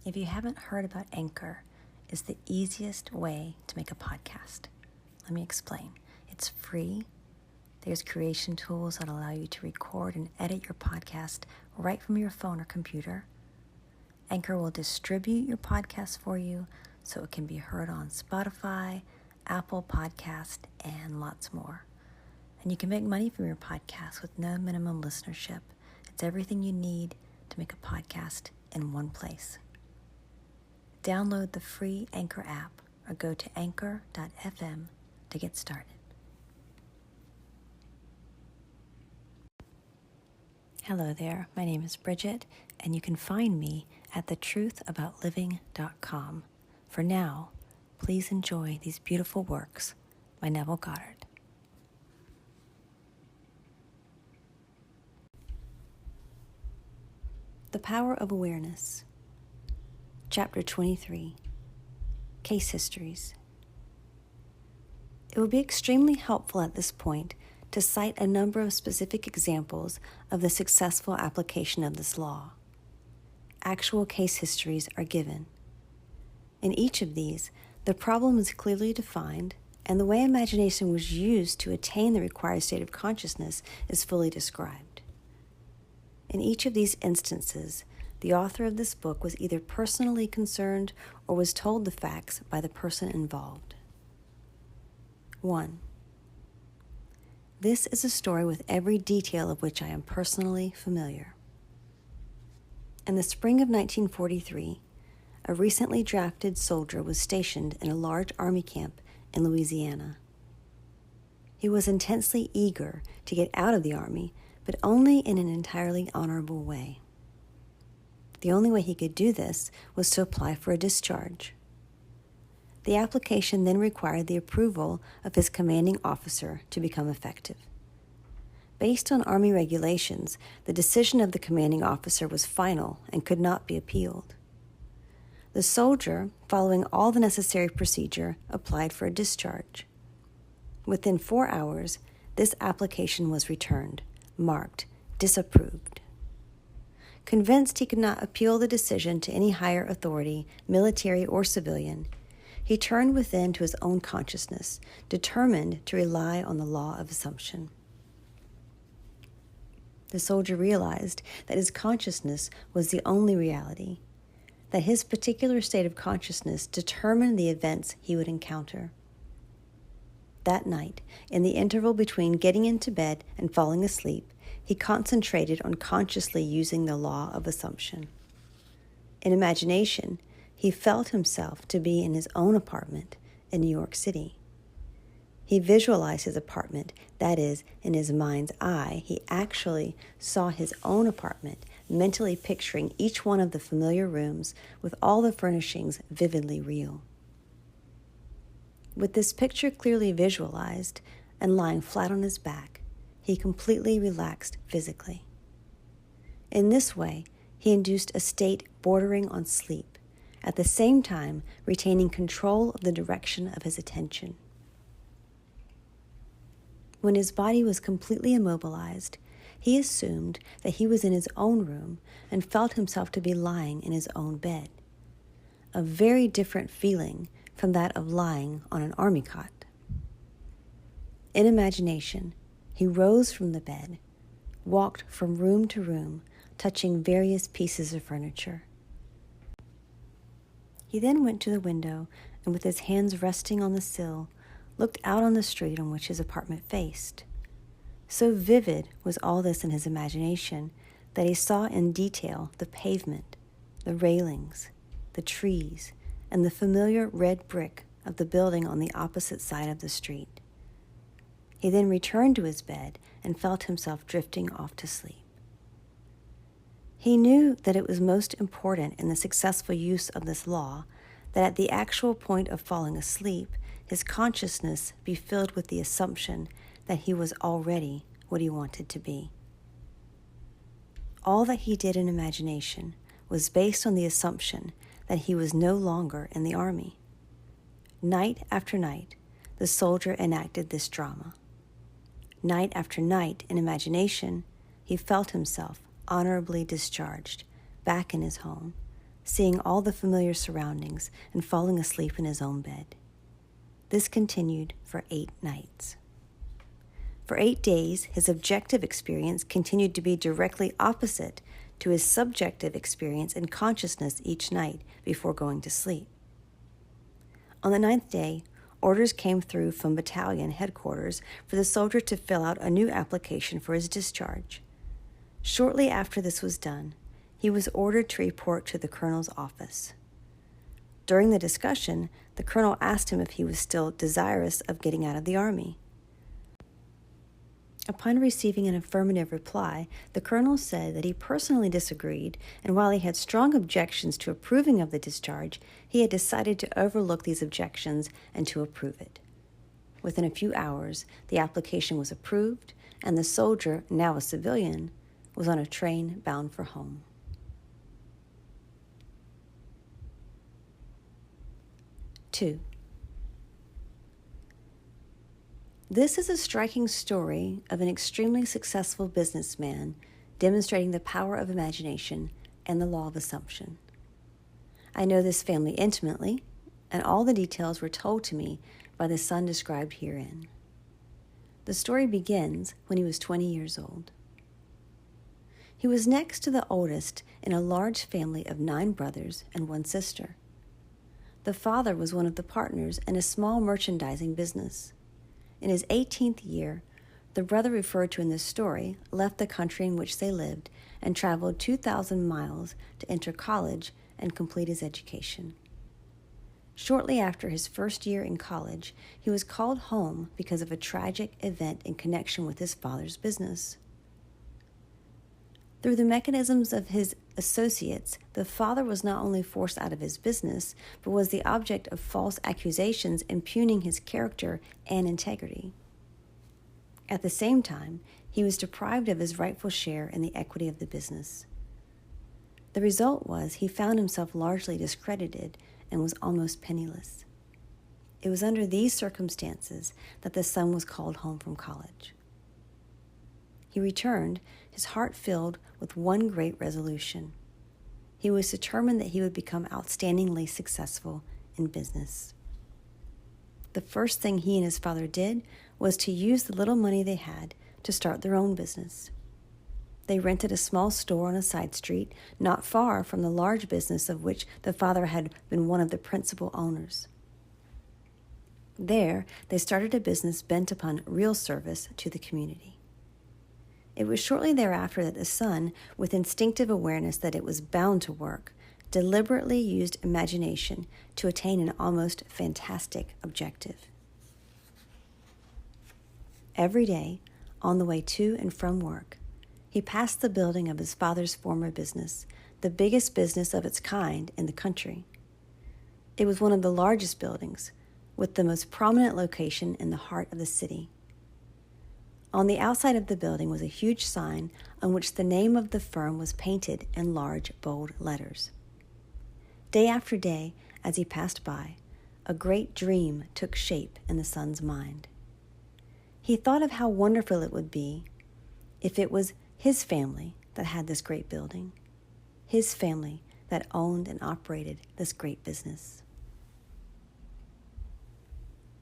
If you haven't heard about Anchor, it's the easiest way to make a podcast. Let me explain. It's free. There's creation tools that allow you to record and edit your podcast right from your phone or computer. Anchor will distribute your podcast for you so it can be heard on Spotify, Apple Podcast, and lots more. And you can make money from your podcast with no minimum listenership. It's everything you need to make a podcast in one place. Download the free Anchor app or go to anchor.fm to get started. Hello there, my name is Bridget, and you can find me at thetruthaboutliving.com. For now, please enjoy these beautiful works by Neville Goddard. The Power of Awareness. Chapter 23. Case Histories. It would be extremely helpful at this point to cite a number of specific examples of the successful application of this law. Actual case histories are given. In each of these, the problem is clearly defined, and the way imagination was used to attain the required state of consciousness is fully described. In each of these instances, the author of this book was either personally concerned or was told the facts by the person involved. 1. This is a story with every detail of which I am personally familiar. In the spring of 1943, a recently drafted soldier was stationed in a large army camp in Louisiana. He was intensely eager to get out of the army, but only in an entirely honorable way. The only way he could do this was to apply for a discharge. The application then required the approval of his commanding officer to become effective. Based on Army regulations, the decision of the commanding officer was final and could not be appealed. The soldier, following all the necessary procedure, applied for a discharge. Within 4 hours, this application was returned, marked disapproved. Convinced he could not appeal the decision to any higher authority, military or civilian, he turned within to his own consciousness, determined to rely on the law of assumption. The soldier realized that his consciousness was the only reality, that his particular state of consciousness determined the events he would encounter. That night, in the interval between getting into bed and falling asleep, he concentrated on consciously using the law of assumption. In imagination, he felt himself to be in his own apartment in New York City. He visualized his apartment, that is, in his mind's eye, he actually saw his own apartment, mentally picturing each one of the familiar rooms with all the furnishings vividly real. With this picture clearly visualized and lying flat on his back, he completely relaxed physically. In this way, he induced a state bordering on sleep, at the same time retaining control of the direction of his attention. When his body was completely immobilized, he assumed that he was in his own room and felt himself to be lying in his own bed, a very different feeling from that of lying on an army cot. In imagination, he rose from the bed, walked from room to room, touching various pieces of furniture. He then went to the window and, with his hands resting on the sill, looked out on the street on which his apartment faced. So vivid was all this in his imagination that he saw in detail the pavement, the railings, the trees, and the familiar red brick of the building on the opposite side of the street. He then returned to his bed and felt himself drifting off to sleep. He knew that it was most important in the successful use of this law that at the actual point of falling asleep, his consciousness be filled with the assumption that he was already what he wanted to be. All that he did in imagination was based on the assumption that he was no longer in the army. Night after night, the soldier enacted this drama. Night after night, in imagination, he felt himself honorably discharged, back in his home, seeing all the familiar surroundings and falling asleep in his own bed. This continued for 8 nights. For 8 days, his objective experience continued to be directly opposite to his subjective experience and consciousness each night before going to sleep. On the 9th day, orders came through from battalion headquarters for the soldier to fill out a new application for his discharge. Shortly after this was done, he was ordered to report to the colonel's office. During the discussion, the colonel asked him if he was still desirous of getting out of the army. Upon receiving an affirmative reply, the colonel said that he personally disagreed, and while he had strong objections to approving of the discharge, he had decided to overlook these objections and to approve it. Within a few hours, the application was approved, and the soldier, now a civilian, was on a train bound for home. Two. This is a striking story of an extremely successful businessman demonstrating the power of imagination and the law of assumption. I know this family intimately, and all the details were told to me by the son described herein. The story begins when he was 20 years old. He was next to the oldest in a large family of 9 brothers and 1 sister. The father was one of the partners in a small merchandising business. In his 18th year, the brother referred to in this story left the country in which they lived and traveled 2,000 miles to enter college and complete his education. Shortly after his first year in college, he was called home because of a tragic event in connection with his father's business. Through the mechanisms of his associates, the father was not only forced out of his business, but was the object of false accusations impugning his character and integrity. At the same time, he was deprived of his rightful share in the equity of the business. The result was he found himself largely discredited and was almost penniless. It was under these circumstances that the son was called home from college. He returned, his heart filled with one great resolution. He was determined that he would become outstandingly successful in business. The first thing he and his father did was to use the little money they had to start their own business. They rented a small store on a side street not far from the large business of which the father had been one of the principal owners. There, they started a business bent upon real service to the community. It was shortly thereafter that the son, with instinctive awareness that it was bound to work, deliberately used imagination to attain an almost fantastic objective. Every day, on the way to and from work, he passed the building of his father's former business, the biggest business of its kind in the country. It was one of the largest buildings, with the most prominent location in the heart of the city. On the outside of the building was a huge sign on which the name of the firm was painted in large, bold letters. Day after day, as he passed by, a great dream took shape in the son's mind. He thought of how wonderful it would be if it was his family that had this great building, his family that owned and operated this great business.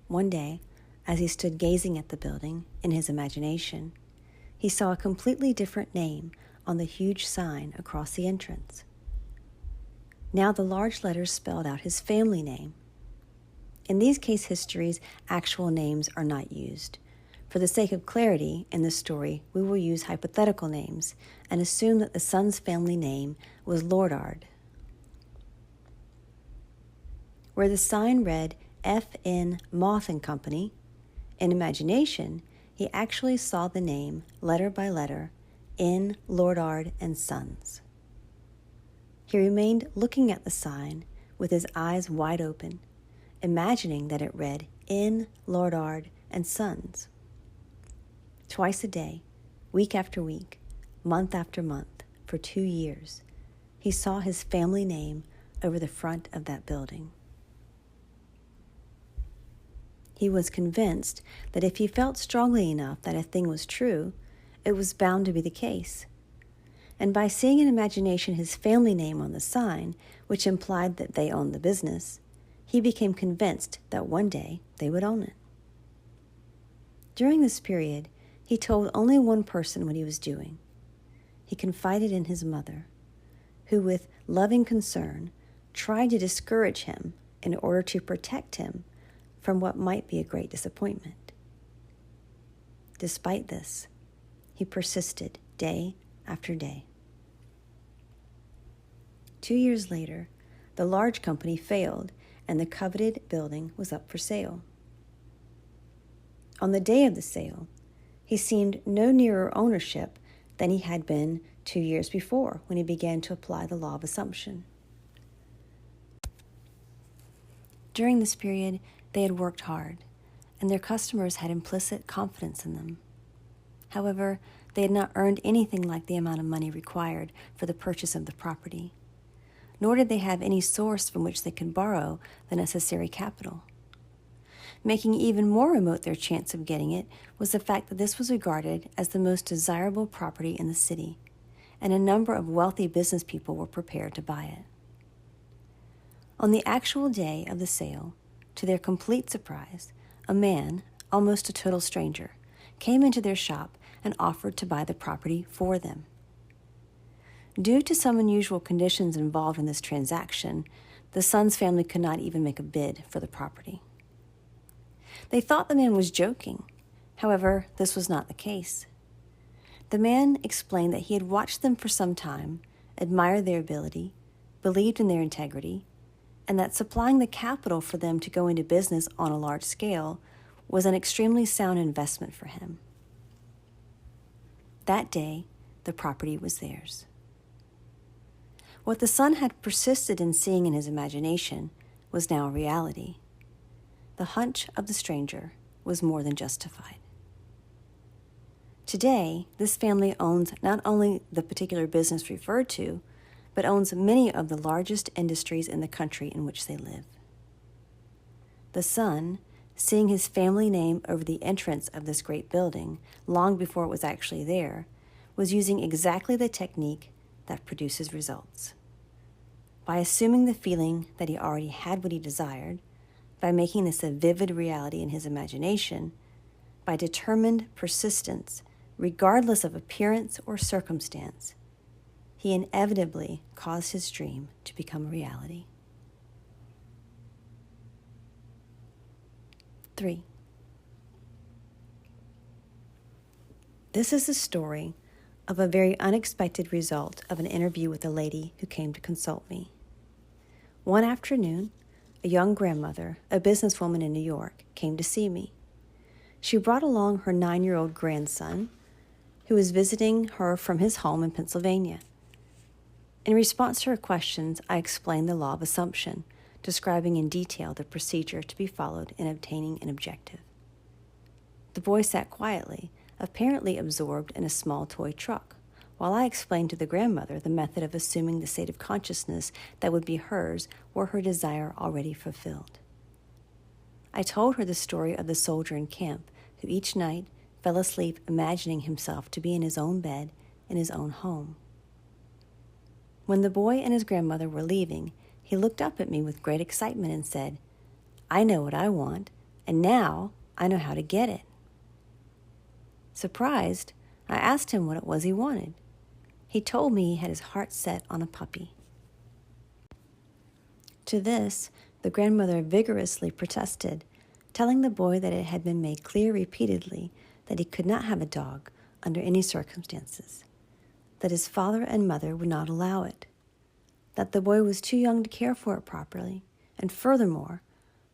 One day, as he stood gazing at the building in his imagination, he saw a completely different name on the huge sign across the entrance. Now the large letters spelled out his family name. In these case histories, actual names are not used. For the sake of clarity in this story, we will use hypothetical names and assume that the son's family name was Lordard. Where the sign read F.N. Moth and Company, in imagination, he actually saw the name, letter by letter, N. Lordard and Sons. He remained looking at the sign with his eyes wide open, imagining that it read N. Lordard and Sons. Twice a day, week after week, month after month, for 2 years, he saw his family name over the front of that building. He was convinced that if he felt strongly enough that a thing was true, it was bound to be the case. and by seeing in imagination his family name on the sign, which implied that they owned the business, he became convinced that one day they would own it. During this period, he told only one person what he was doing. He confided in his mother, who with loving concern tried to discourage him in order to protect him from what might be a great disappointment. Despite this, he persisted day after day. 2 years later, the large company failed and the coveted building was up for sale. On the day of the sale, he seemed no nearer ownership than he had been 2 years before when he began to apply the law of assumption. During this period, they had worked hard, and their customers had implicit confidence in them. However, they had not earned anything like the amount of money required for the purchase of the property, nor did they have any source from which they could borrow the necessary capital. Making even more remote their chance of getting it was the fact that this was regarded as the most desirable property in the city, and a number of wealthy business people were prepared to buy it. On the actual day of the sale, to their complete surprise, a man, almost a total stranger, came into their shop and offered to buy the property for them. Due to some unusual conditions involved in this transaction, the son's family could not even make a bid for the property. They thought the man was joking. However, this was not the case. The man explained that he had watched them for some time, admired their ability, believed in their integrity, and that supplying the capital for them to go into business on a large scale was an extremely sound investment for him. That day, the property was theirs. What the son had persisted in seeing in his imagination was now a reality. The hunch of the stranger was more than justified. Today, this family owns not only the particular business referred to, but owns many of the largest industries in the country in which they live. The son, seeing his family name over the entrance of this great building long before it was actually there, was using exactly the technique that produces results. By assuming the feeling that he already had what he desired, by making this a vivid reality in his imagination, by determined persistence, regardless of appearance or circumstance, he inevitably caused his dream to become a reality. 3. This is the story of a very unexpected result of an interview with a lady who came to consult me. One afternoon, a young grandmother, a businesswoman in New York, came to see me. She brought along her 9-year-old grandson, who was visiting her from his home in Pennsylvania. In response to her questions, I explained the law of assumption, describing in detail the procedure to be followed in obtaining an objective. The boy sat quietly, apparently absorbed in a small toy truck, while I explained to the grandmother the method of assuming the state of consciousness that would be hers were her desire already fulfilled. I told her the story of the soldier in camp who each night fell asleep imagining himself to be in his own bed in his own home. When the boy and his grandmother were leaving, he looked up at me with great excitement and said, "I know what I want, and now I know how to get it." Surprised, I asked him what it was he wanted. He told me he had his heart set on a puppy. To this, the grandmother vigorously protested, telling the boy that it had been made clear repeatedly that he could not have a dog under any circumstances, that his father and mother would not allow it, that the boy was too young to care for it properly, and furthermore,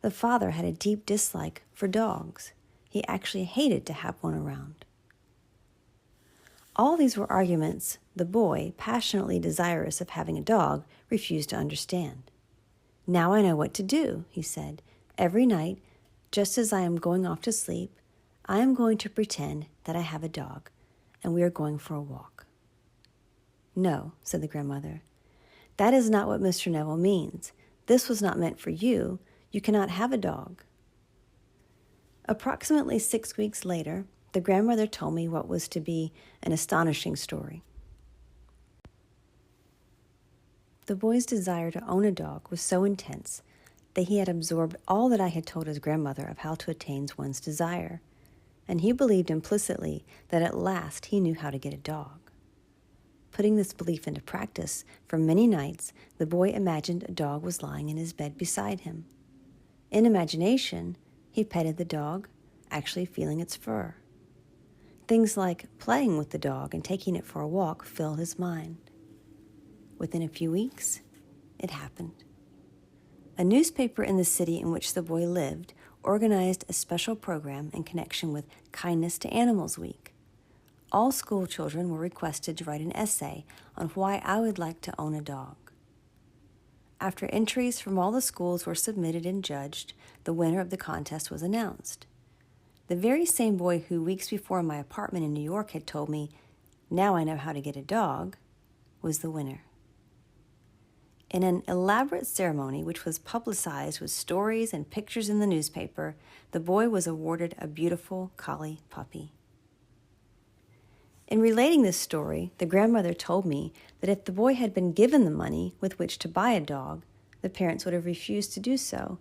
the father had a deep dislike for dogs. He actually hated to have one around. All these were arguments the boy, passionately desirous of having a dog, refused to understand. "Now I know what to do," he said. "Every night, just as I am going off to sleep, I am going to pretend that I have a dog, and we are going for a walk." "No," said the grandmother. "That is not what Mr. Neville means. This was not meant for you. You cannot have a dog." Approximately 6 weeks later, the grandmother told me what was to be an astonishing story. The boy's desire to own a dog was so intense that he had absorbed all that I had told his grandmother of how to attain one's desire, and he believed implicitly that at last he knew how to get a dog. Putting this belief into practice, for many nights the boy imagined a dog was lying in his bed beside him. In imagination, he petted the dog, actually feeling its fur. Things like playing with the dog and taking it for a walk filled his mind. Within a few weeks, it happened. A newspaper in the city in which the boy lived organized a special program in connection with Kindness to Animals Week. All school children were requested to write an essay on why I would like to own a dog. After entries from all the schools were submitted and judged, the winner of the contest was announced. The very same boy who weeks before in my apartment in New York had told me, "Now I know how to get a dog," was the winner. In an elaborate ceremony which was publicized with stories and pictures in the newspaper, the boy was awarded a beautiful collie puppy. In relating this story, the grandmother told me that if the boy had been given the money with which to buy a dog, the parents would have refused to do so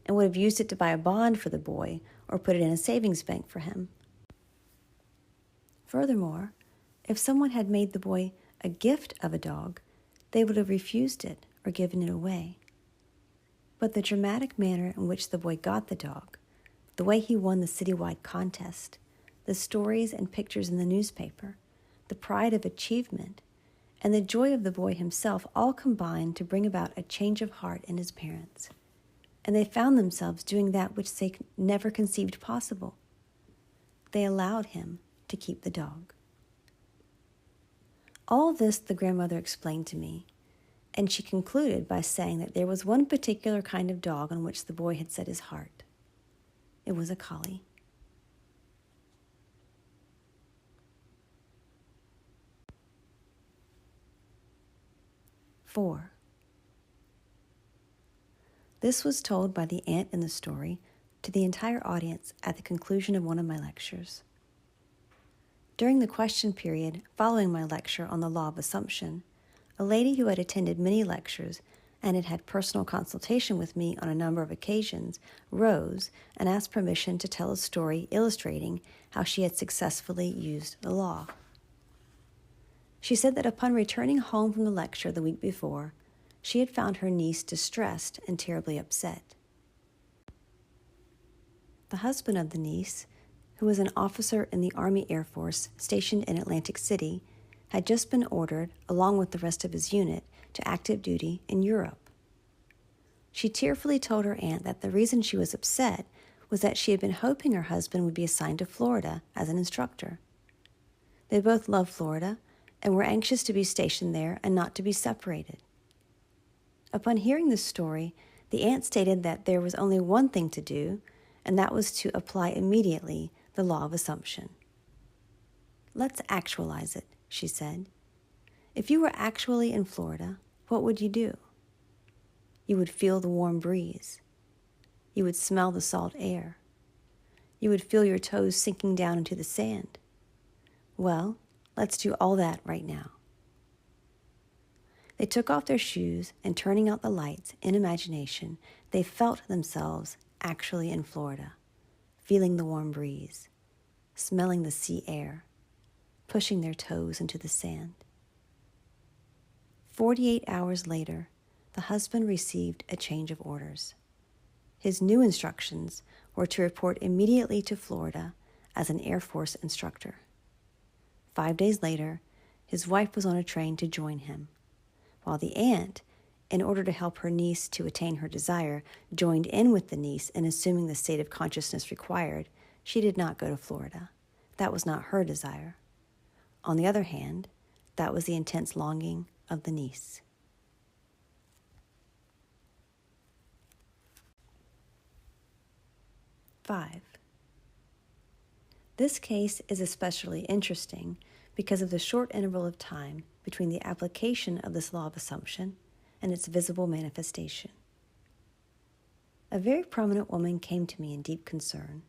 and would have used it to buy a bond for the boy or put it in a savings bank for him. Furthermore, if someone had made the boy a gift of a dog, they would have refused it or given it away. But the dramatic manner in which the boy got the dog, the way he won the citywide contest, the stories and pictures in the newspaper, the pride of achievement, and the joy of the boy himself all combined to bring about a change of heart in his parents. And they found themselves doing that which they never conceived possible. They allowed him to keep the dog. All this the grandmother explained to me, and she concluded by saying that there was one particular kind of dog on which the boy had set his heart. It was a collie. Four. This was told by the aunt in the story to the entire audience at the conclusion of one of my lectures. During the question period following my lecture on the law of assumption, a lady who had attended many lectures and had had personal consultation with me on a number of occasions rose and asked permission to tell a story illustrating how she had successfully used the law. She said that upon returning home from the lecture the week before, she had found her niece distressed and terribly upset. The husband of the niece, who was an officer in the Army Air Force stationed in Atlantic City, had just been ordered, along with the rest of his unit, to active duty in Europe. She tearfully told her aunt that the reason she was upset was that she had been hoping her husband would be assigned to Florida as an instructor. They both loved Florida and were anxious to be stationed there and not to be separated. Upon hearing this story, the aunt stated that there was only one thing to do, and that was to apply immediately the law of assumption. "Let's actualize it," she said. "If you were actually in Florida, what would you do? You would feel the warm breeze. You would smell the salt air. You would feel your toes sinking down into the sand. Well, let's do all that right now." They took off their shoes, and turning out the lights in imagination, they felt themselves actually in Florida, feeling the warm breeze, smelling the sea air, pushing their toes into the sand. 48 hours later, the husband received a change of orders. His new instructions were to report immediately to Florida as an Air Force instructor. 5 days later, his wife was on a train to join him, while the aunt, in order to help her niece to attain her desire, joined in with the niece in assuming the state of consciousness required. She did not go to Florida. That was not her desire. On the other hand, that was the intense longing of the niece. Five. This case is especially interesting because of the short interval of time between the application of this law of assumption and its visible manifestation. A very prominent woman came to me in deep concern.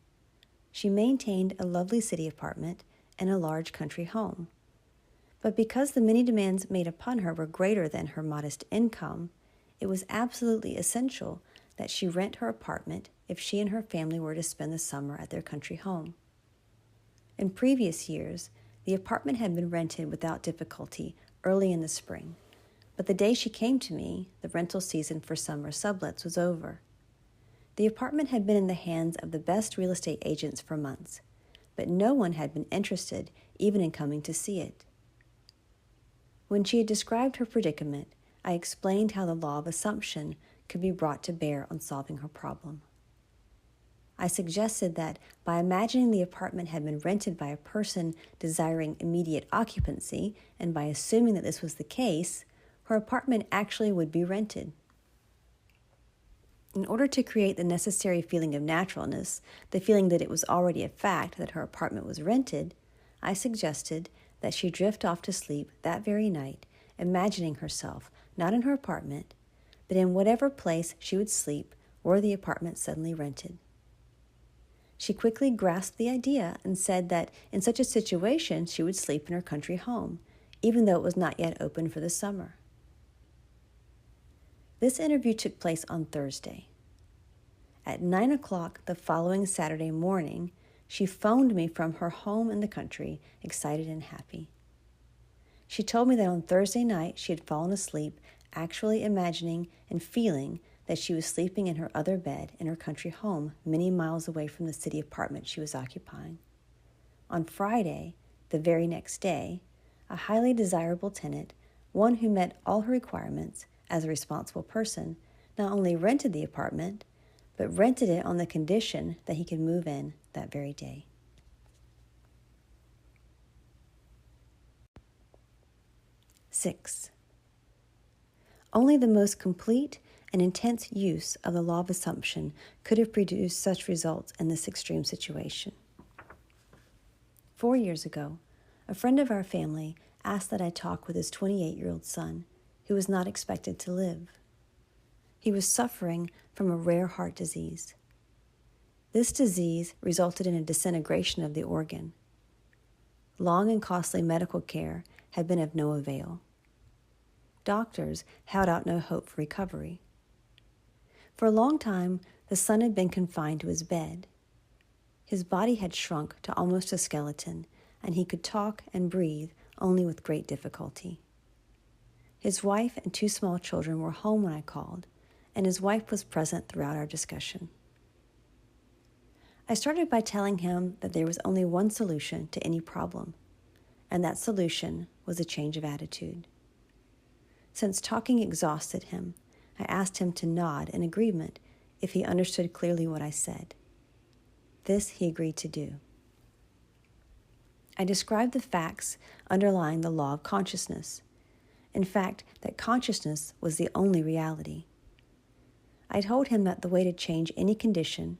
She maintained a lovely city apartment and a large country home. But because the many demands made upon her were greater than her modest income, it was absolutely essential that she rent her apartment if she and her family were to spend the summer at their country home. In previous years, the apartment had been rented without difficulty early in the spring, but the day she came to me, the rental season for summer sublets was over. The apartment had been in the hands of the best real estate agents for months, but no one had been interested even in coming to see it. When she had described her predicament, I explained how the law of assumption could be brought to bear on solving her problem. I suggested that by imagining the apartment had been rented by a person desiring immediate occupancy, and by assuming that this was the case, her apartment actually would be rented. In order to create the necessary feeling of naturalness, the feeling that it was already a fact that her apartment was rented, I suggested that she drift off to sleep that very night, imagining herself not in her apartment, but in whatever place she would sleep were the apartment suddenly rented. She quickly grasped the idea and said that in such a situation she would sleep in her country home, even though it was not yet open for the summer. This interview took place on Thursday. At 9 o'clock the following Saturday morning, she phoned me from her home in the country, excited and happy. She told me that on Thursday night she had fallen asleep, actually imagining and feeling that she was sleeping in her other bed in her country home many miles away from the city apartment she was occupying. On Friday, the very next day, a highly desirable tenant, one who met all her requirements as a responsible person, not only rented the apartment, but rented it on the condition that he could move in that very day. Six. Only the most complete and intense use of the law of assumption could have produced such results in this extreme situation. 4 years ago, a friend of our family asked that I talk with his 28-year-old son, who was not expected to live. He was suffering from a rare heart disease. This disease resulted in a disintegration of the organ. Long and costly medical care had been of no avail. Doctors held out no hope for recovery. For a long time, the son had been confined to his bed. His body had shrunk to almost a skeleton, and he could talk and breathe only with great difficulty. His wife and 2 small children were home when I called, and his wife was present throughout our discussion. I started by telling him that there was only one solution to any problem, and that solution was a change of attitude. Since talking exhausted him, I asked him to nod in agreement if he understood clearly what I said. This he agreed to do. I described the facts underlying the law of consciousness. In fact, that consciousness was the only reality. I told him that the way to change any condition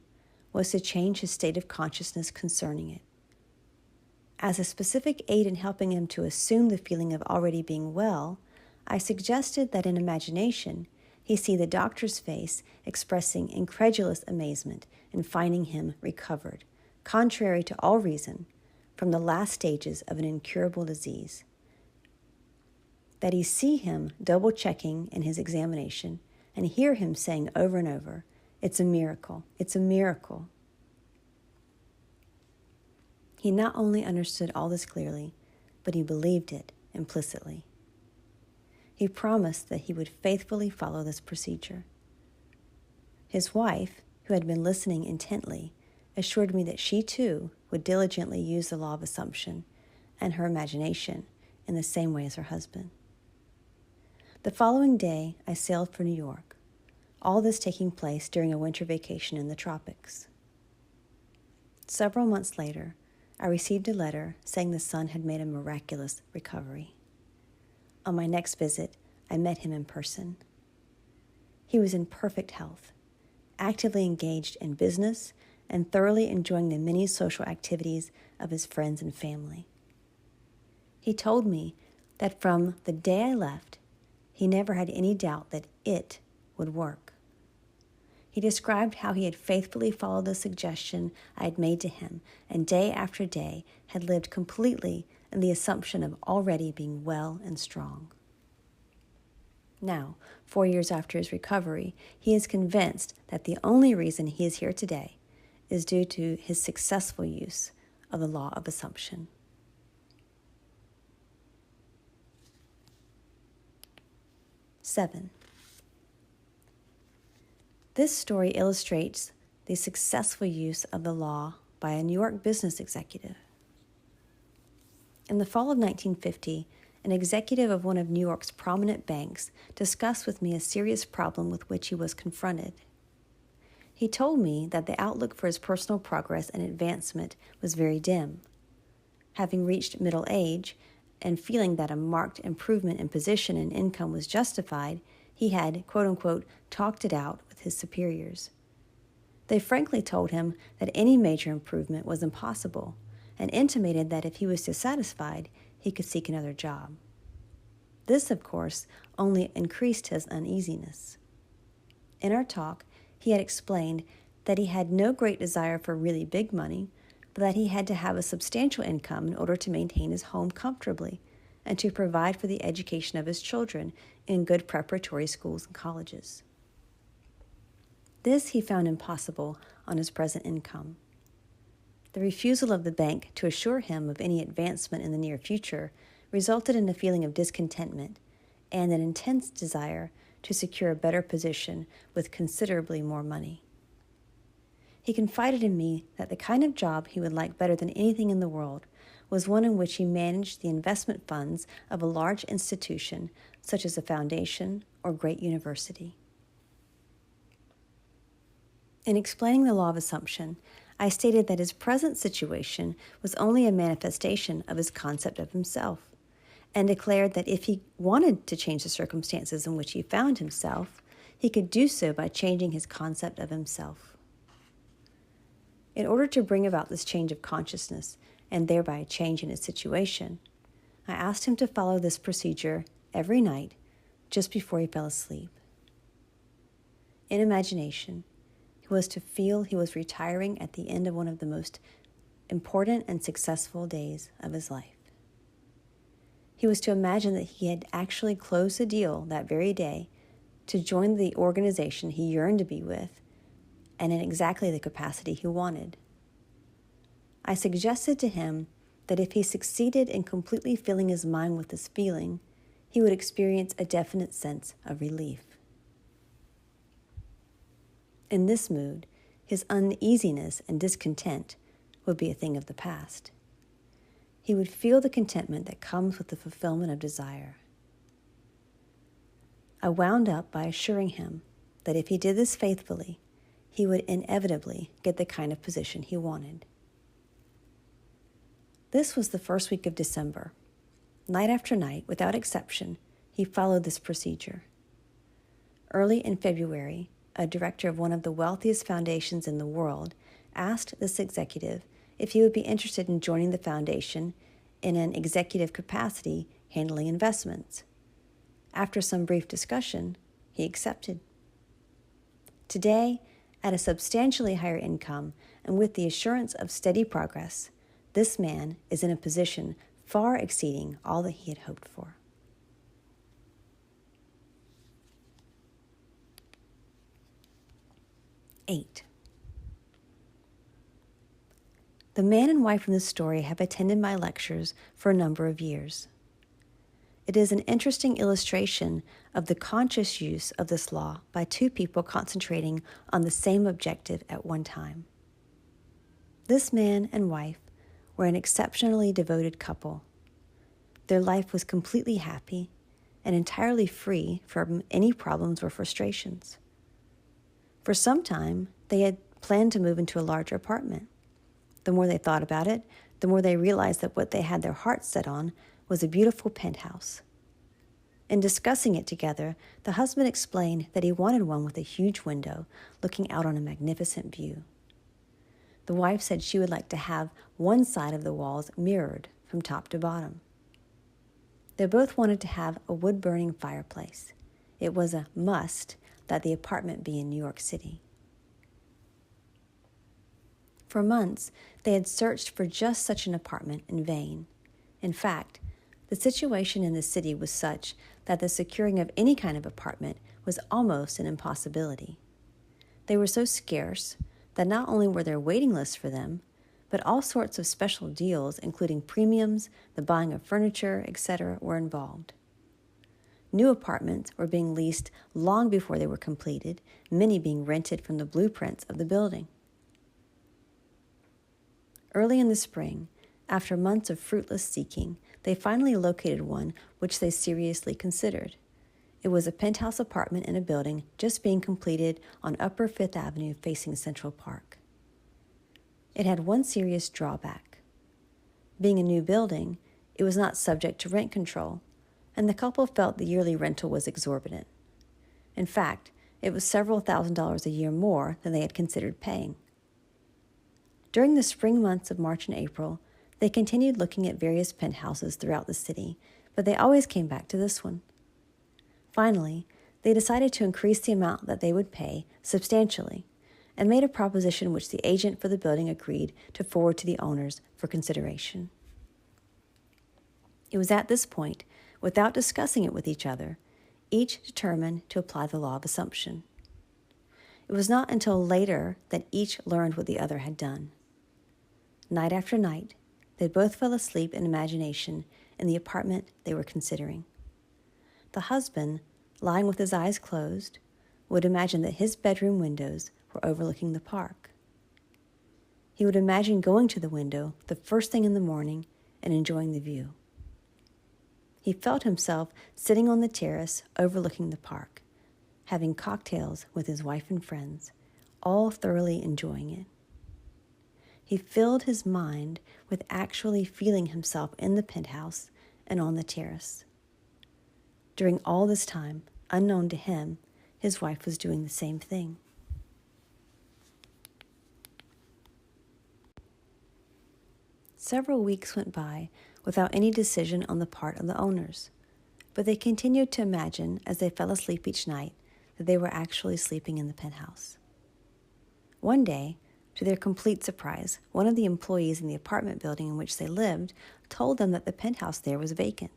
was to change his state of consciousness concerning it. As a specific aid in helping him to assume the feeling of already being well, I suggested that in imagination, he see the doctor's face expressing incredulous amazement in finding him recovered, contrary to all reason, from the last stages of an incurable disease. That he see him double-checking in his examination and hear him saying over and over, "It's a miracle, it's a miracle." He not only understood all this clearly, but he believed it implicitly. He promised that he would faithfully follow this procedure. His wife, who had been listening intently, assured me that she too would diligently use the law of assumption and her imagination in the same way as her husband. The following day, I sailed for New York, all this taking place during a winter vacation in the tropics. Several months later, I received a letter saying the son had made a miraculous recovery. On my next visit, I met him in person. He was in perfect health, actively engaged in business, and thoroughly enjoying the many social activities of his friends and family. He told me that from the day I left, he never had any doubt that it would work. He described how he had faithfully followed the suggestion I had made to him, and day after day had lived completely and the assumption of already being well and strong. Now, 4 years after his recovery, he is convinced that the only reason he is here today is due to his successful use of the law of assumption. Seven. This story illustrates the successful use of the law by a New York business executive. In the fall of 1950, an executive of one of New York's prominent banks discussed with me a serious problem with which he was confronted. He told me that the outlook for his personal progress and advancement was very dim. Having reached middle age and feeling that a marked improvement in position and income was justified, he had, quote-unquote, talked it out with his superiors. They frankly told him that any major improvement was impossible and intimated that if he was dissatisfied, he could seek another job. This, of course, only increased his uneasiness. In our talk, he had explained that he had no great desire for really big money, but that he had to have a substantial income in order to maintain his home comfortably and to provide for the education of his children in good preparatory schools and colleges. This he found impossible on his present income. The refusal of the bank to assure him of any advancement in the near future resulted in a feeling of discontentment and an intense desire to secure a better position with considerably more money. He confided in me that the kind of job he would like better than anything in the world was one in which he managed the investment funds of a large institution such as a foundation or great university. In explaining the law of assumption, I stated that his present situation was only a manifestation of his concept of himself, and declared that if he wanted to change the circumstances in which he found himself, he could do so by changing his concept of himself. In order to bring about this change of consciousness, and thereby a change in his situation, I asked him to follow this procedure every night just before he fell asleep. In imagination, he was to feel he was retiring at the end of one of the most important and successful days of his life. He was to imagine that he had actually closed a deal that very day to join the organization he yearned to be with, and in exactly the capacity he wanted. I suggested to him that if he succeeded in completely filling his mind with this feeling, he would experience a definite sense of relief. In this mood, his uneasiness and discontent would be a thing of the past. He would feel the contentment that comes with the fulfillment of desire. I wound up by assuring him that if he did this faithfully, he would inevitably get the kind of position he wanted. This was the first week of December. Night after night, without exception, he followed this procedure. Early in February, a director of one of the wealthiest foundations in the world asked this executive if he would be interested in joining the foundation in an executive capacity handling investments. After some brief discussion, he accepted. Today, at a substantially higher income and with the assurance of steady progress, this man is in a position far exceeding all that he had hoped for. Eight. The man and wife in this story have attended my lectures for a number of years. It is an interesting illustration of the conscious use of this law by two people concentrating on the same objective at one time. This man and wife were an exceptionally devoted couple. Their life was completely happy and entirely free from any problems or frustrations. For some time, they had planned to move into a larger apartment. The more they thought about it, the more they realized that what they had their hearts set on was a beautiful penthouse. In discussing it together, the husband explained that he wanted one with a huge window looking out on a magnificent view. The wife said she would like to have one side of the walls mirrored from top to bottom. They both wanted to have a wood-burning fireplace. It was a must that the apartment be in New York City. For months, they had searched for just such an apartment in vain. In fact, the situation in the city was such that the securing of any kind of apartment was almost an impossibility. They were so scarce that not only were there waiting lists for them, but all sorts of special deals, including premiums, the buying of furniture, etc., were involved. New apartments were being leased long before they were completed, many being rented from the blueprints of the building. Early in the spring, after months of fruitless seeking, they finally located one which they seriously considered. It was a penthouse apartment in a building just being completed on Upper Fifth Avenue facing Central Park. It had one serious drawback. Being a new building, it was not subject to rent control, and the couple felt the yearly rental was exorbitant. In fact, it was several $1,000s a year more than they had considered paying. During the spring months of March and April, they continued looking at various penthouses throughout the city, but they always came back to this one. Finally, they decided to increase the amount that they would pay substantially and made a proposition which the agent for the building agreed to forward to the owners for consideration. It was at this point, without discussing it with each other, each determined to apply the law of assumption. It was not until later that each learned what the other had done. Night after night, they both fell asleep in imagination in the apartment they were considering. The husband, lying with his eyes closed, would imagine that his bedroom windows were overlooking the park. He would imagine going to the window the first thing in the morning and enjoying the view. He felt himself sitting on the terrace overlooking the park, having cocktails with his wife and friends, all thoroughly enjoying it. He filled his mind with actually feeling himself in the penthouse and on the terrace. During all this time, unknown to him, his wife was doing the same thing. Several weeks went by without any decision on the part of the owners, but they continued to imagine, as they fell asleep each night, that they were actually sleeping in the penthouse. One day, to their complete surprise, one of the employees in the apartment building in which they lived told them that the penthouse there was vacant.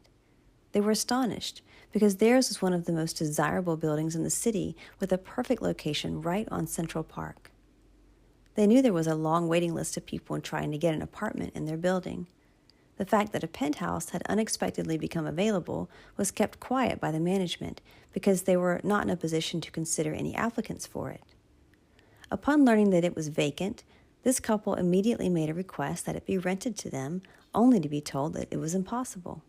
They were astonished because theirs was one of the most desirable buildings in the city with a perfect location right on Central Park. They knew there was a long waiting list of people trying to get an apartment in their building. The fact that a penthouse had unexpectedly become available was kept quiet by the management because they were not in a position to consider any applicants for it. Upon learning that it was vacant, this couple immediately made a request that it be rented to them, only to be told that it was impossible.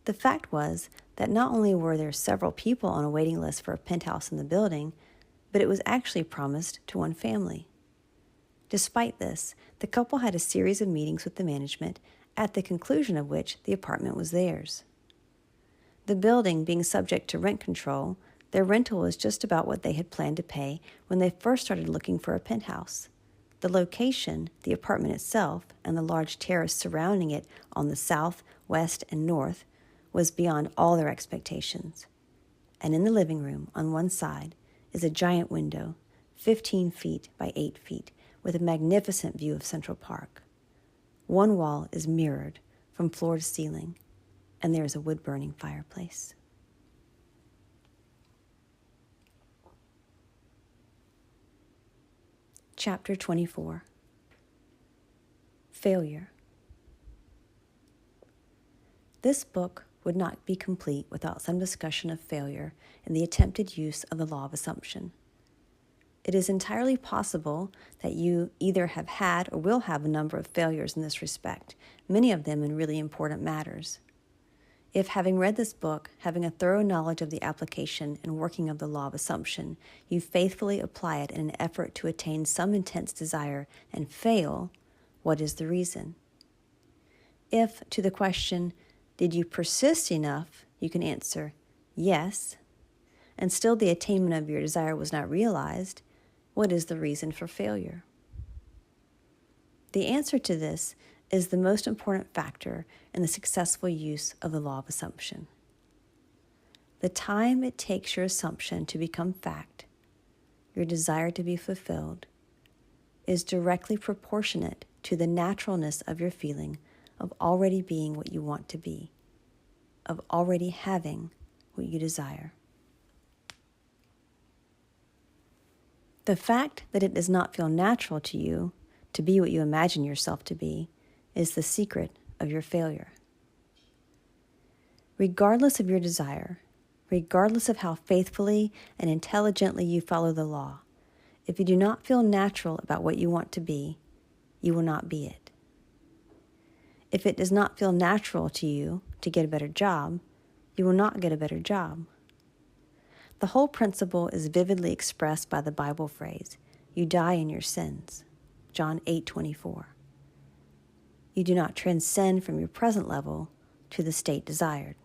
The fact was that not only were there several people on a waiting list for a penthouse in the building, but it was actually promised to one family. Despite this, the couple had a series of meetings with the management, at the conclusion of which the apartment was theirs. The building being subject to rent control, their rental was just about what they had planned to pay when they first started looking for a penthouse. The location, the apartment itself, and the large terrace surrounding it on the south, west, and north was beyond all their expectations. And in the living room, on one side, is a giant window, 15 feet by 8 feet, with a magnificent view of Central Park. One wall is mirrored from floor to ceiling, and there is a wood-burning fireplace. Chapter 24. Failure. This book would not be complete without some discussion of failure and the attempted use of the law of assumption. It is entirely possible that you either have had or will have a number of failures in this respect, many of them in really important matters. If, having read this book, having a thorough knowledge of the application and working of the law of assumption, you faithfully apply it in an effort to attain some intense desire and fail, what is the reason? If, to the question, did you persist enough, you can answer, yes, and still the attainment of your desire was not realized, what is the reason for failure? The answer to this is the most important factor in the successful use of the law of assumption. The time it takes your assumption to become fact, your desire to be fulfilled, is directly proportionate to the naturalness of your feeling of already being what you want to be, of already having what you desire. The fact that it does not feel natural to you to be what you imagine yourself to be is the secret of your failure. Regardless of your desire, regardless of how faithfully and intelligently you follow the law, if you do not feel natural about what you want to be, you will not be it. If it does not feel natural to you to get a better job, you will not get a better job. The whole principle is vividly expressed by the Bible phrase, "You die in your sins," John 8:24. You do not transcend from your present level to the state desired.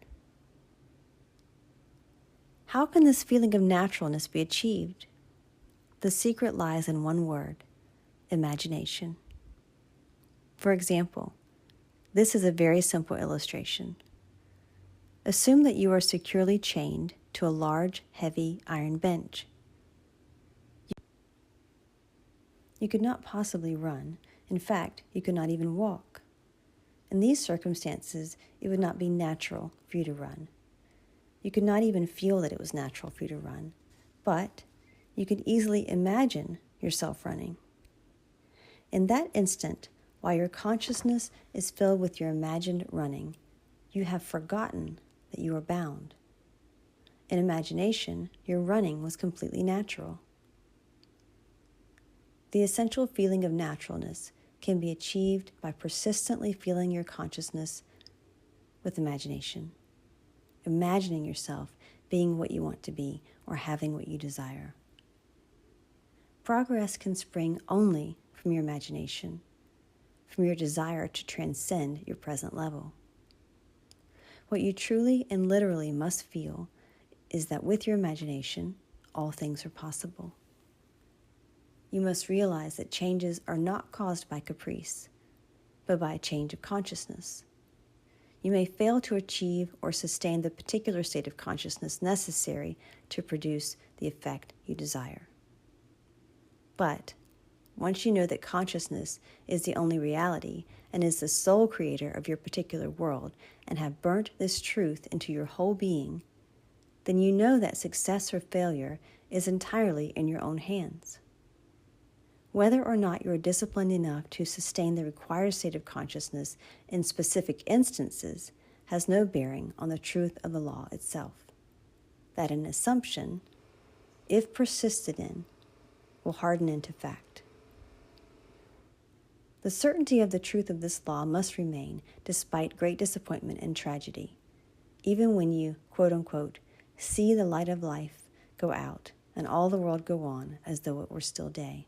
How can this feeling of naturalness be achieved? The secret lies in one word: imagination. For example, this is a very simple illustration. Assume that you are securely chained to a large, heavy iron bench. You could not possibly run. In fact, you could not even walk. In these circumstances, it would not be natural for you to run. You could not even feel that it was natural for you to run, but you could easily imagine yourself running. In that instant, while your consciousness is filled with your imagined running, you have forgotten that you are bound. In imagination, your running was completely natural. The essential feeling of naturalness can be achieved by persistently filling your consciousness with imagination, imagining yourself being what you want to be or having what you desire. Progress can spring only from your imagination, from your desire to transcend your present level. What you truly and literally must feel is that with your imagination, all things are possible. You must realize that changes are not caused by caprice, but by a change of consciousness. You may fail to achieve or sustain the particular state of consciousness necessary to produce the effect you desire. But once you know that consciousness is the only reality and is the sole creator of your particular world, and have burnt this truth into your whole being, then you know that success or failure is entirely in your own hands. Whether or not you are disciplined enough to sustain the required state of consciousness in specific instances has no bearing on the truth of the law itself, that an assumption, if persisted in, will harden into fact. The certainty of the truth of this law must remain despite great disappointment and tragedy, even when you, quote-unquote, see the light of life go out and all the world go on as though it were still day.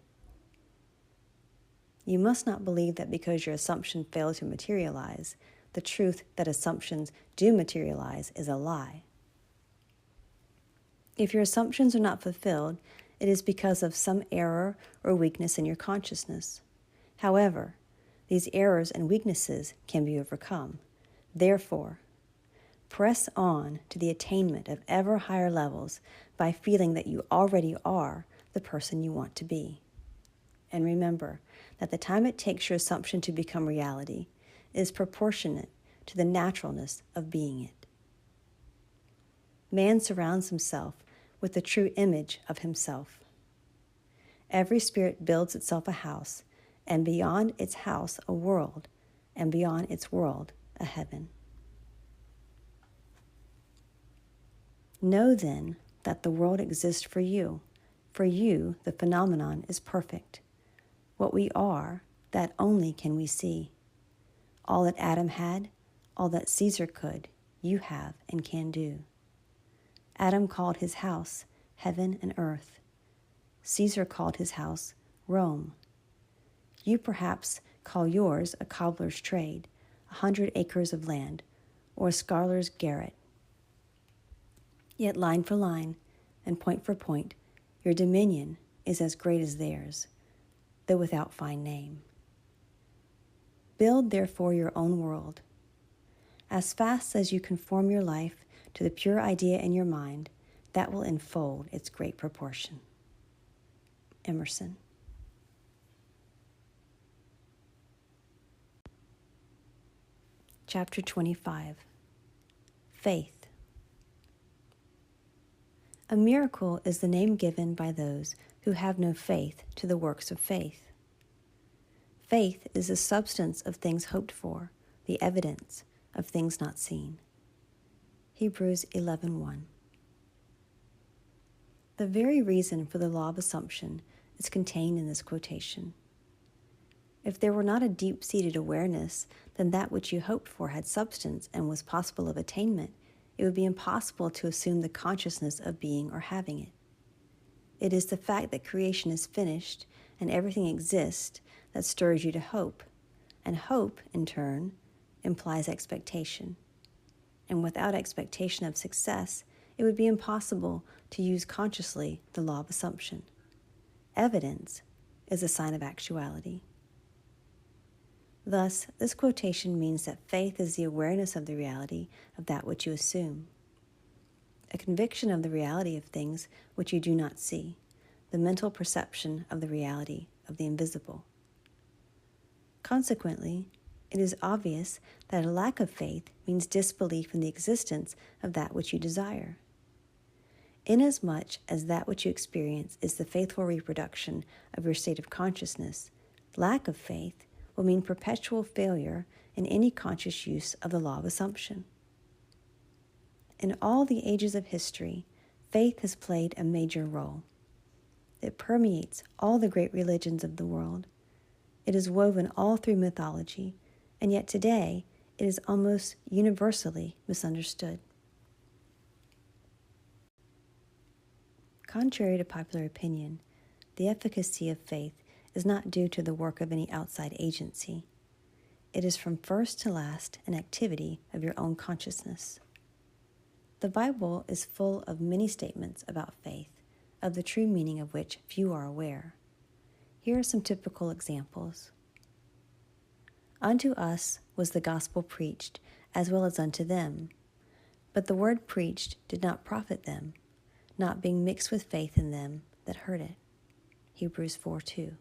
You must not believe that because your assumption failed to materialize, the truth that assumptions do materialize is a lie. If your assumptions are not fulfilled, it is because of some error or weakness in your consciousness. However, these errors and weaknesses can be overcome. Therefore, press on to the attainment of ever higher levels by feeling that you already are the person you want to be. And remember that the time it takes your assumption to become reality is proportionate to the naturalness of being it. Man surrounds himself with the true image of himself. Every spirit builds itself a house, and beyond its house a world, and beyond its world a heaven. Know then that the world exists for you. For you, the phenomenon is perfect. What we are, that only can we see. All that Adam had, all that Caesar could, you have and can do. Adam called his house heaven and earth. Caesar called his house Rome. You perhaps call yours a cobbler's trade, 100 acres of land, or a scholar's garret. Yet line for line, and point for point, your dominion is as great as theirs, though without fine name. Build, therefore, your own world. As fast as you conform your life to the pure idea in your mind, that will enfold its great proportion. Emerson. Chapter 25. Faith. A miracle is the name given by those who have no faith to the works of faith. Faith is the substance of things hoped for, the evidence of things not seen. Hebrews 11:1. The very reason for the law of assumption is contained in this quotation. If there were not a deep-seated awareness that that which you hoped for had substance and was possible of attainment, it would be impossible to assume the consciousness of being or having it. It is the fact that creation is finished and everything exists that stirs you to hope, and hope, in turn, implies expectation. And without expectation of success, it would be impossible to use consciously the law of assumption. Evidence is a sign of actuality. Thus, this quotation means that faith is the awareness of the reality of that which you assume, a conviction of the reality of things which you do not see, the mental perception of the reality of the invisible. Consequently, it is obvious that a lack of faith means disbelief in the existence of that which you desire. Inasmuch as that which you experience is the faithful reproduction of your state of consciousness, lack of faith will mean perpetual failure in any conscious use of the law of assumption. In all the ages of history, faith has played a major role. It permeates all the great religions of the world. It is woven all through mythology, and yet today it is almost universally misunderstood. Contrary to popular opinion, the efficacy of faith is not due to the work of any outside agency. It is from first to last an activity of your own consciousness. The Bible is full of many statements about faith, of the true meaning of which few are aware. Here are some typical examples. Unto us was the gospel preached, as well as unto them. But the word preached did not profit them, not being mixed with faith in them that heard it. Hebrews 4:2.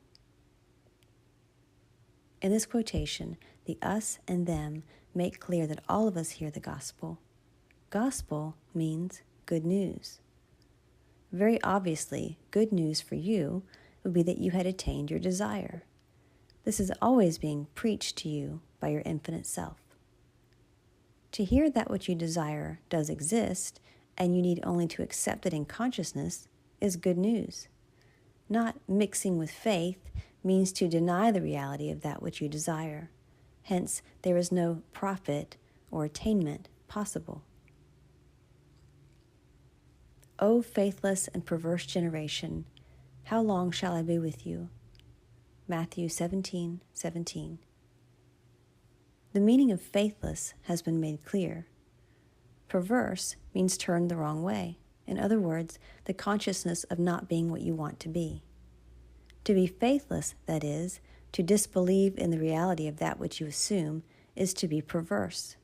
In this quotation, the us and them make clear that all of us hear the gospel. Gospel means good news. Very obviously, good news for you would be that you had attained your desire. This is always being preached to you by your infinite self. To hear that which you desire does exist, and you need only to accept it in consciousness, is good news. Not mixing with faith means to deny the reality of that which you desire. Hence, there is no profit or attainment possible. O faithless and perverse generation, how long shall I be with you? Matthew 17:17. The meaning of faithless has been made clear. Perverse means turned the wrong way. In other words, the consciousness of not being what you want to be. To be faithless, that is, to disbelieve in the reality of that which you assume, is to be perverse.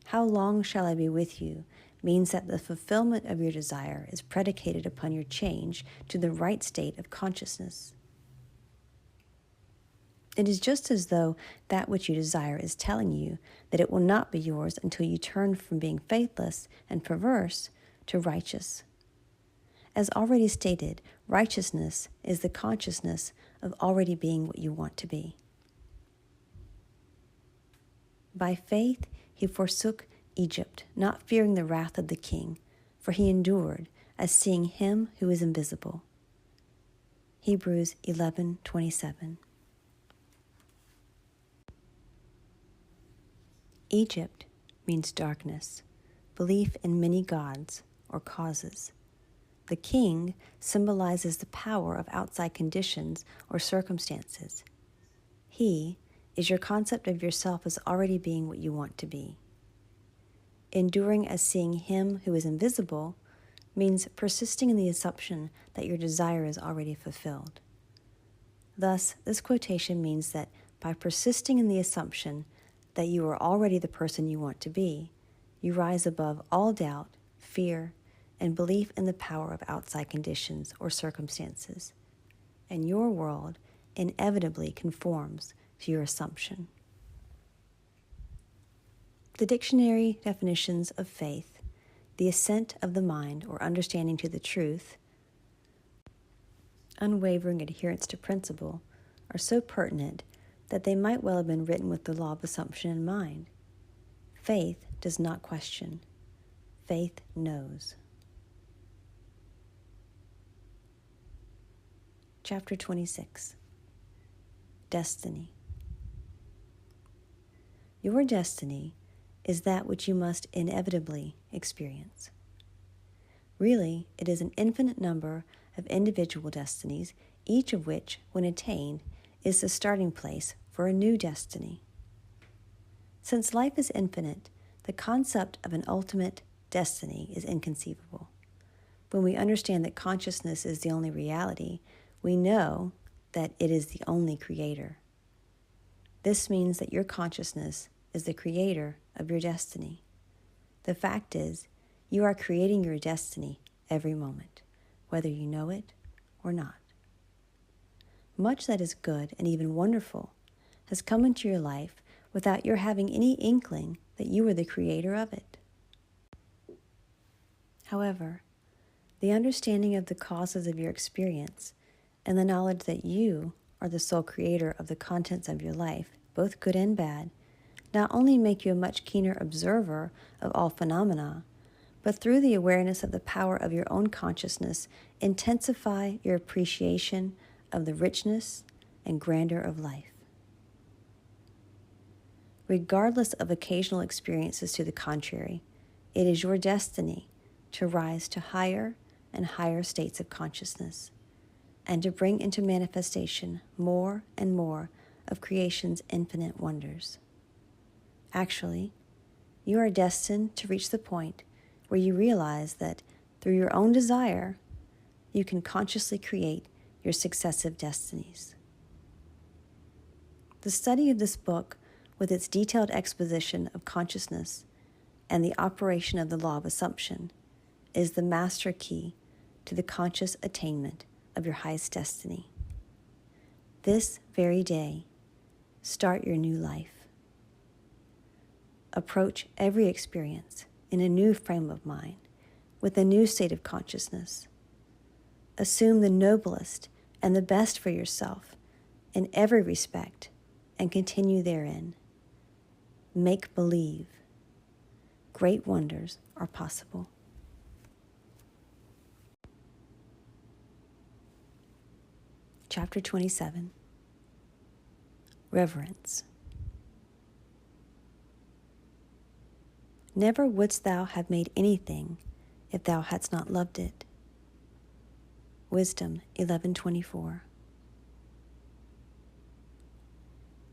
How long shall I be with you means that the fulfillment of your desire is predicated upon your change to the right state of consciousness. It is just as though that which you desire is telling you that it will not be yours until you turn from being faithless and perverse to righteous. As already stated, righteousness is the consciousness of already being what you want to be. By faith he forsook Egypt, not fearing the wrath of the king, for he endured as seeing him who is invisible. Hebrews 11:27. Egypt means darkness, belief in many gods or causes. The king symbolizes the power of outside conditions or circumstances. He is your concept of yourself as already being what you want to be. Enduring as seeing him who is invisible means persisting in the assumption that your desire is already fulfilled. Thus, this quotation means that by persisting in the assumption that you are already the person you want to be, you rise above all doubt, fear, and belief in the power of outside conditions or circumstances, and your world inevitably conforms to your assumption. The dictionary definitions of faith, the assent of the mind or understanding to the truth, unwavering adherence to principle, are so pertinent that they might well have been written with the law of assumption in mind. Faith does not question. Faith knows. Chapter 26. Destiny. Your destiny is that which you must inevitably experience. Really, it is an infinite number of individual destinies, each of which, when attained, is the starting place for a new destiny. Since life is infinite, the concept of an ultimate destiny is inconceivable. When we understand that consciousness is the only reality, we know that it is the only creator. This means that your consciousness is the creator of your destiny. The fact is, you are creating your destiny every moment, whether you know it or not. Much that is good and even wonderful has come into your life without your having any inkling that you were the creator of it. However, the understanding of the causes of your experience and the knowledge that you are the sole creator of the contents of your life, both good and bad, not only make you a much keener observer of all phenomena, but through the awareness of the power of your own consciousness, intensify your appreciation of the richness and grandeur of life. Regardless of occasional experiences to the contrary, it is your destiny to rise to higher and higher states of consciousness, and to bring into manifestation more and more of creation's infinite wonders. Actually, you are destined to reach the point where you realize that through your own desire, you can consciously create your successive destinies. The study of this book, with its detailed exposition of consciousness and the operation of the law of assumption, is the master key to the conscious attainment of your highest destiny. This very day, start your new life. Approach every experience in a new frame of mind, with a new state of consciousness. Assume the noblest and the best for yourself in every respect, and continue therein. Make believe. Great wonders are possible. Chapter 27. Reverence. Never wouldst thou have made anything if thou hadst not loved it. Wisdom 11:24.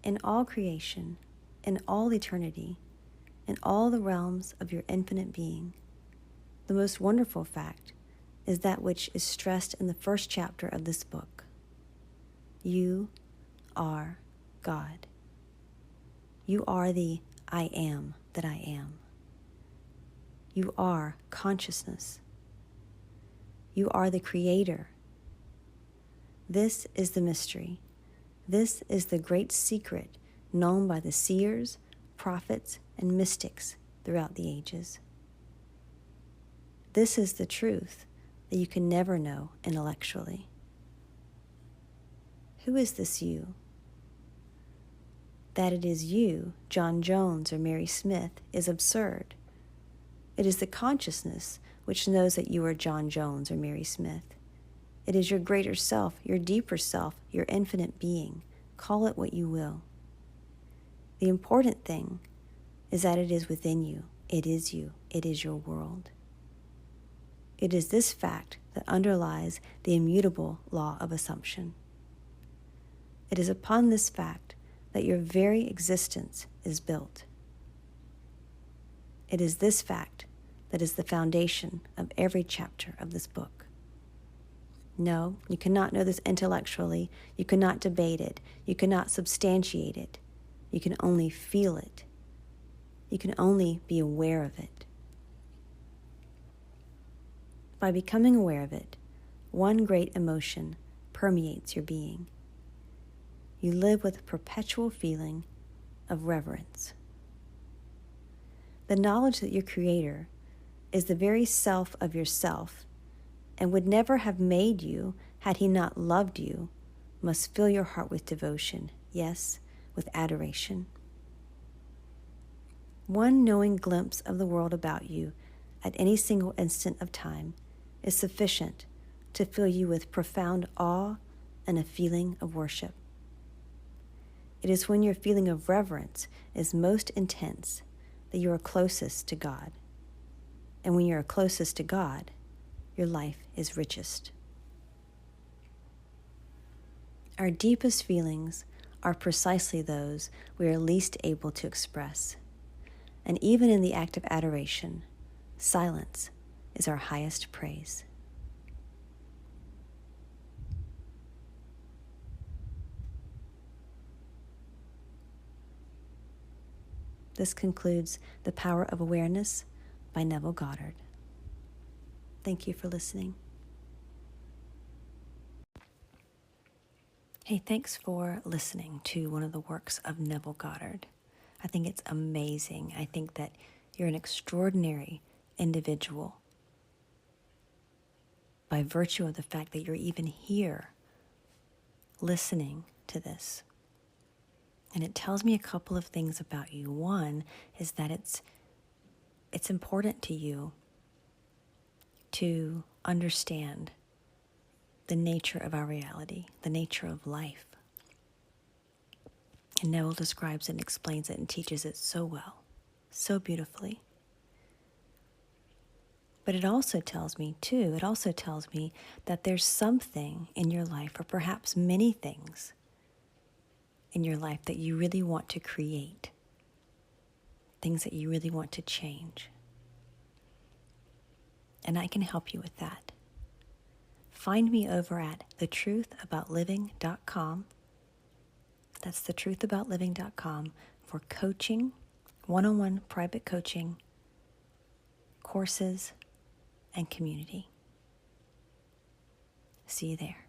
In all creation, in all eternity, in all the realms of your infinite being, the most wonderful fact is that which is stressed in the first chapter of this book. You are God. You are the I am that I am. You are consciousness. You are the creator. This is the mystery. This is the great secret known by the seers, prophets, and mystics throughout the ages. This is the truth that you can never know intellectually. Who is this you? That it is you, John Jones or Mary Smith, is absurd. It is the consciousness which knows that you are John Jones or Mary Smith. It is your greater self, your deeper self, your infinite being. Call it what you will. The important thing is that it is within you. It is you. It is your world. It is this fact that underlies the immutable law of assumption. It is upon this fact that your very existence is built. It is this fact that is the foundation of every chapter of this book. No, you cannot know this intellectually. You cannot debate it. You cannot substantiate it. You can only feel it. You can only be aware of it. By becoming aware of it, one great emotion permeates your being. You live with a perpetual feeling of reverence. The knowledge that your Creator is the very self of yourself and would never have made you had He not loved you must fill your heart with devotion, yes, with adoration. One knowing glimpse of the world about you at any single instant of time is sufficient to fill you with profound awe and a feeling of worship. It is when your feeling of reverence is most intense that you are closest to God. And when you are closest to God, your life is richest. Our deepest feelings are precisely those we are least able to express. And even in the act of adoration, silence is our highest praise. This concludes The Power of Awareness by Neville Goddard. Thank you for listening. Hey, thanks for listening to one of the works of Neville Goddard. I think it's amazing. I think that you're an extraordinary individual by virtue of the fact that you're even here listening to this. And it tells me a couple of things about you. One is that it's important to you to understand the nature of our reality, the nature of life. And Neville describes it and explains it and teaches it so well, so beautifully. But it also tells me that there's something in your life, or perhaps many things in your life, that you really want to create, things that you really want to change. And I can help you with that. Find me over at thetruthaboutliving.com. That's thetruthaboutliving.com for coaching, one-on-one private coaching, courses, and community. See you there.